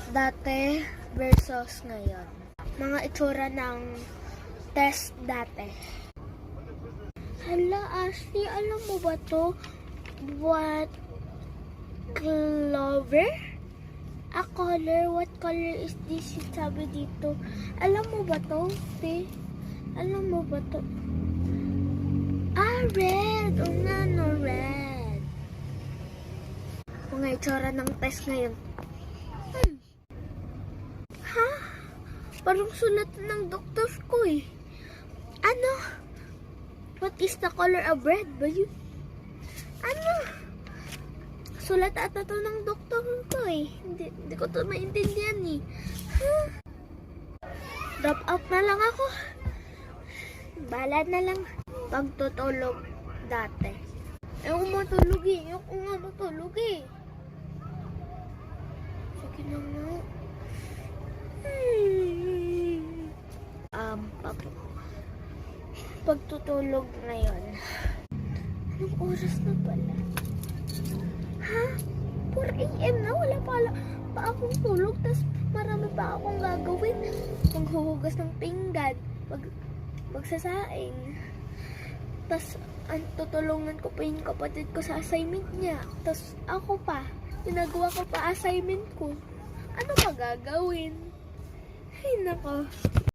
Dati versus ngayon. Mga itsura ng test dati. Hala, Ashley, alam mo ba to? What clover? A color? What color is this? Sabi dito. Alam mo ba to? Te? Alam mo ba to? Ah, red! O nga, no, red. Mga itsura ng test ngayon. Ha? Parang sulat ng doktor ko eh. Ano? What is the color of red ba yun? Ano? Sulat ata to ng doktor ko eh. Hindi ko to maintindihan eh. Huh? Drop out na lang ako. Bala na lang pagtutulog dati. Ayaw matulog eh. Ayaw nga matulog eh. Sige na nga. Pagtutulog ngayon. Anong oras na pala? Ha? 4 AM na? Wala pa akong tulog. Tapos marami pa akong gagawin. Maghuhugas ng pinggan. Magsasaing. Tapos tutulungan ko pa yung kapatid ko sa assignment niya. Tapos ako pa. Ginagawa ko pa assignment ko. Ano pa gagawin? Ay nako.